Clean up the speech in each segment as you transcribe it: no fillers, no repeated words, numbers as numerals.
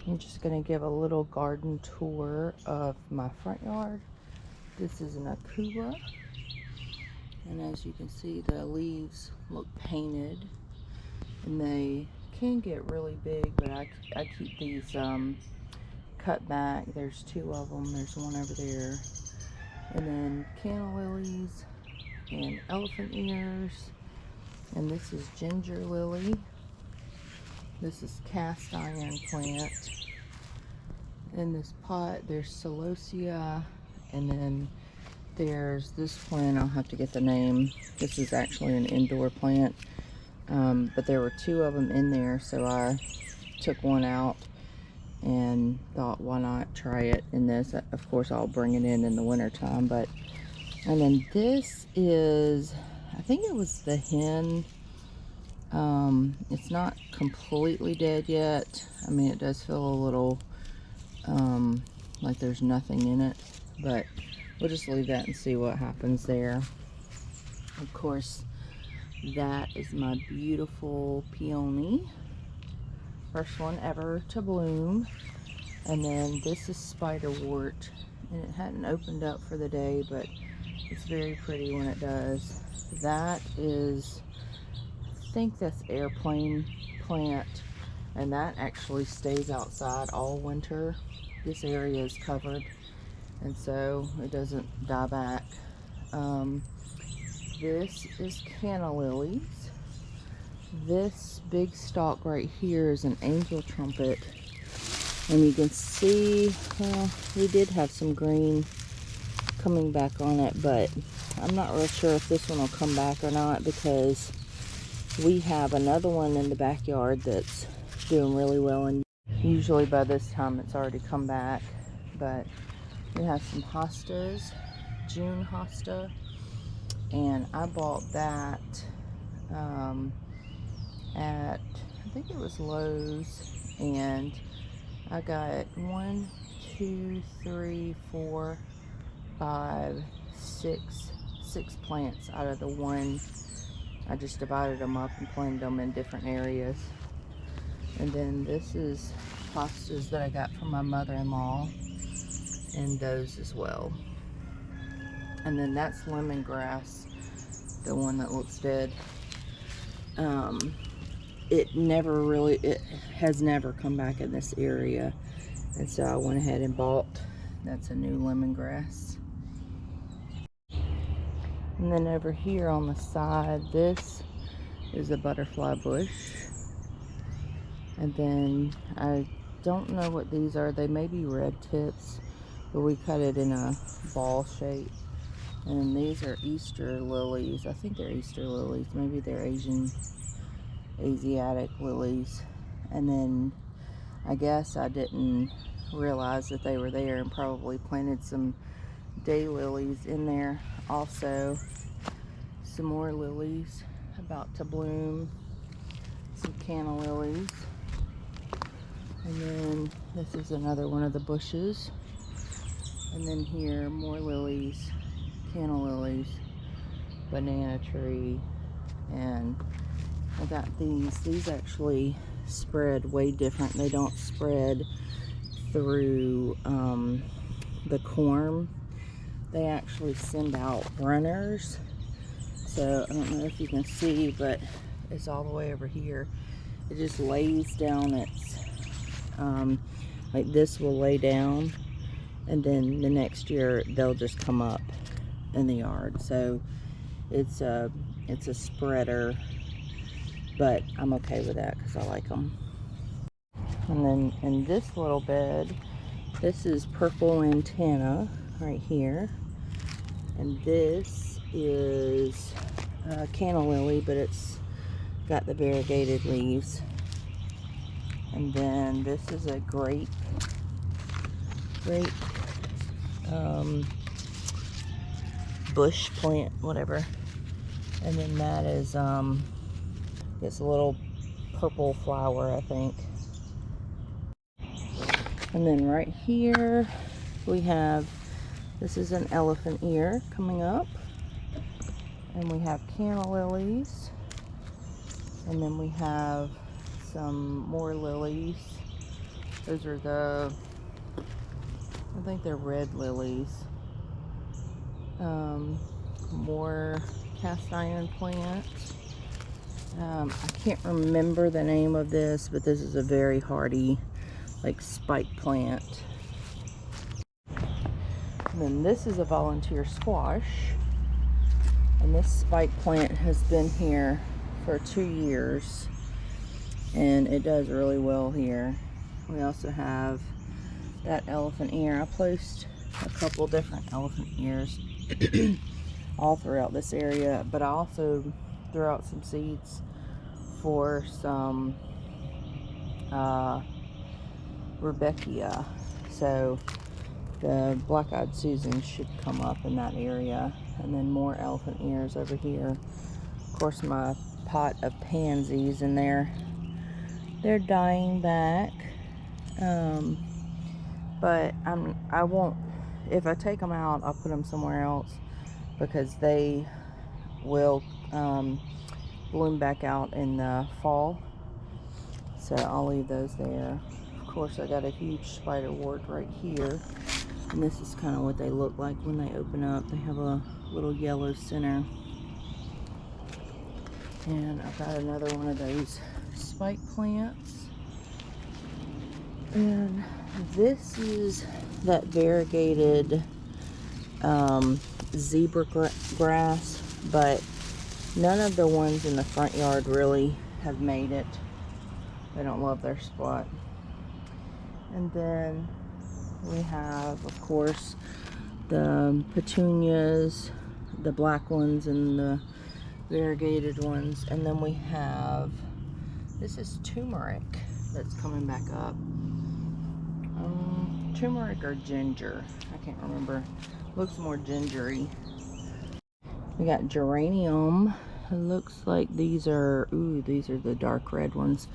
I'm just going to give a little garden tour of my front yard. This is an Akua, and as you can see, the leaves look painted, and they can get really big, but I keep these cut back. There's two of them. There's one over there, and then canna lilies and elephant ears, and this is ginger lily. This is cast iron plant. In this pot there's celosia, and then there's this plant. I'll have to get the name. This is actually an indoor plant, but there were two of them in there, so I took one out and thought, why not try it in this. Of course I'll bring it in the winter time. But and then this is, I think it was the hen. It's not completely dead yet. I mean, it does feel a little like there's nothing in it, but we'll just leave that and see what happens there. Of course, that is my beautiful peony, first one ever to bloom. And then this is spiderwort, and it hadn't opened up for the day, but it's very pretty when it does. That is, I think that's airplane plant, and that actually stays outside all winter. This area is covered, and so it doesn't die back. This is canna lilies. This big stalk right here is an angel trumpet, and you can see, well, we did have some green coming back on it, but I'm not real sure if this one will come back or not, because we have another one in the backyard that's doing really well, and usually by this time it's already come back. But we have some hostas, June hosta, and I bought that at, I think it was Lowe's, and I got 1, 2, 3, 4, 5, 6 plants out of the one. I just divided them up and planted them in different areas. And then this is hostas that I got from my mother-in-law, and those as well. And then that's lemongrass, the one that looks dead. It has never come back in this area, and so I went ahead and bought, that's a new lemongrass. And then over here on the side, this is a butterfly bush. And then I don't know what these are. They may be red tips, but we cut it in a ball shape. And these are Easter lilies. I think they're Easter lilies. Maybe they're Asiatic lilies. And then I guess I didn't realize that they were there, and probably planted some daylilies in there also. Some more lilies about to bloom. Some canna lilies. And then this is another one of the bushes. And then here, more lilies, canna lilies, banana tree, and I got these. These actually spread way different. They don't spread through the corm. They actually send out runners. So I don't know if you can see, but it's all the way over here. It just lays down its, like this will lay down, and then the next year they'll just come up in the yard. So it's a spreader, but I'm okay with that because I like them. And then in this little bed, this is purple antenna right here, and this is canna lily, but it's got the variegated leaves. And then this is a grape bush plant, whatever. And then that is this little purple flower, I think. And then right here we have, this is an elephant ear coming up, and we have canna lilies, and then we have some more lilies, Those are the, I think they're red lilies. More cast iron plant. I can't remember the name of this, but this is a very hardy, like, spike plant. And then this is a volunteer squash. And this spike plant has been here for 2 years. And it does really well here. We also have that elephant ear. I placed a couple different elephant ears all throughout this area, but I also threw out some seeds for some Rebecca. So the black-eyed Susan should come up in that area. And then more elephant ears over here. Of course, my pot of pansies in there, they're dying back. But I won't, if I take them out, I'll put them somewhere else, because they will bloom back out in the fall. So I'll leave those there. Of course, I got a huge spiderwort right here. And this is kind of what they look like when they open up. They have a little yellow center. And I've got another one of those spike plants. And this is that variegated zebra grass, but none of the ones in the front yard really have made it. They don't love their spot. And then we have, of course, the petunias, the black ones and the variegated ones. And then we have, this is turmeric that's coming back up. Turmeric or ginger, I can't remember. Looks more gingery. We got geranium. It looks like these are, ooh, these are the dark red ones.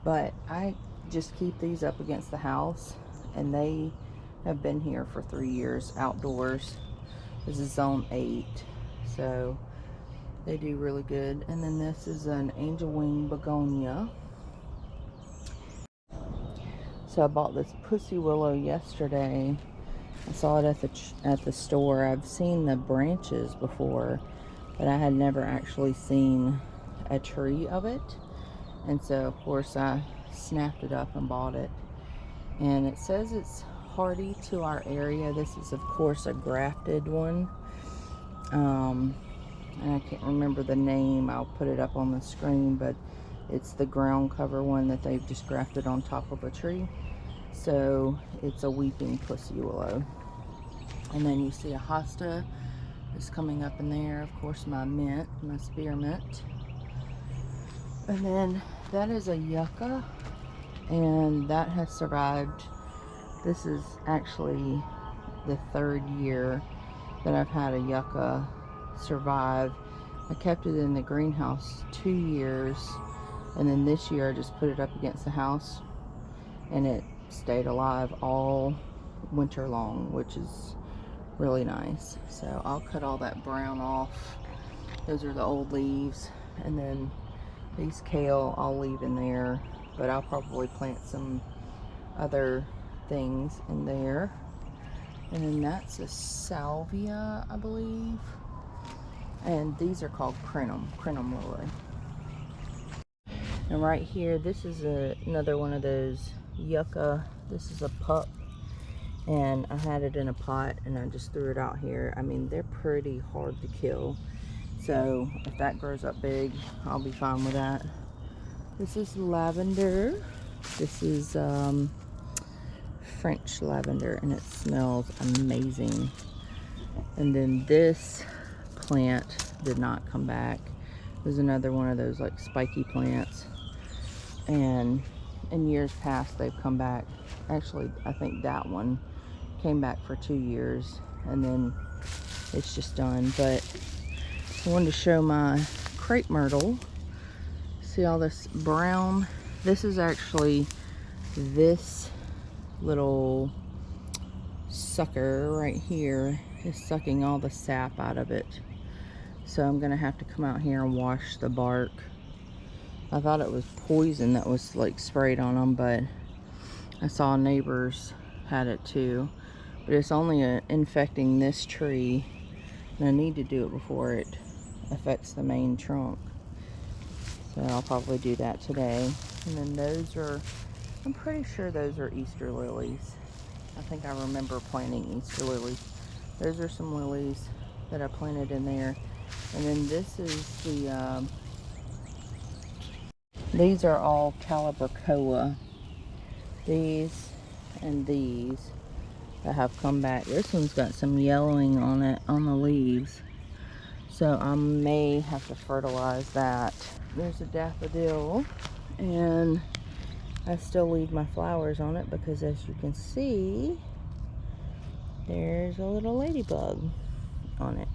But I just keep these up against the house, and they have been here for 3 years outdoors. This is zone 8, so they do really good. And then this is an angel wing begonia. So I bought this pussy willow yesterday. I saw it at the store. I've seen the branches before, but I had never actually seen a tree of it. And so, of course, I snapped it up and bought it. And it says it's hardy to our area. This is, of course, a grafted one. And I can't remember the name. I'll put it up on the screen, but it's the ground cover one that they've just grafted on top of a tree. So it's a weeping pussy willow. And then you see a hosta is coming up in there. Of course, my mint, my spearmint. And then that is a yucca, and that has survived. This is actually the 3rd year that I've had a yucca survive. I kept it in the greenhouse 2 years, and then this year I just put it up against the house, and it stayed alive all winter long, which is really nice. So I'll cut all that brown off. Those are the old leaves. And then these kale I'll leave in there, but I'll probably plant some other things in there. And then that's a salvia, I believe. And these are called crinum lily. And right here, this is another one of those yucca. This is a pup, and I had it in a pot and I just threw it out here. I mean, they're pretty hard to kill, so if that grows up big, I'll be fine with that. This is lavender. This is French lavender, and it smells amazing. And then this plant did not come back. There's another one of those like spiky plants, and in years past they've come back. Actually, I think that one came back for 2 years, and then it's just done. But I wanted to show my crepe myrtle. See all this brown? This is actually this little sucker right here is sucking all the sap out of it. So I'm gonna have to come out here and wash the bark. I thought it was poison that was like sprayed on them, but I saw neighbors had it too, but it's only infecting this tree, and I need to do it before it affects the main trunk. So I'll probably do that today. And then those are, I'm pretty sure those are Easter lilies. I think I remember planting Easter lilies. Those are some lilies that I planted in there. And then this is the, these are all Calibrachoa. These and these that have come back. This one's got some yellowing on it, on the leaves. So I may have to fertilize that. There's a daffodil, and I still leave my flowers on it because, as you can see, there's a little ladybug on it.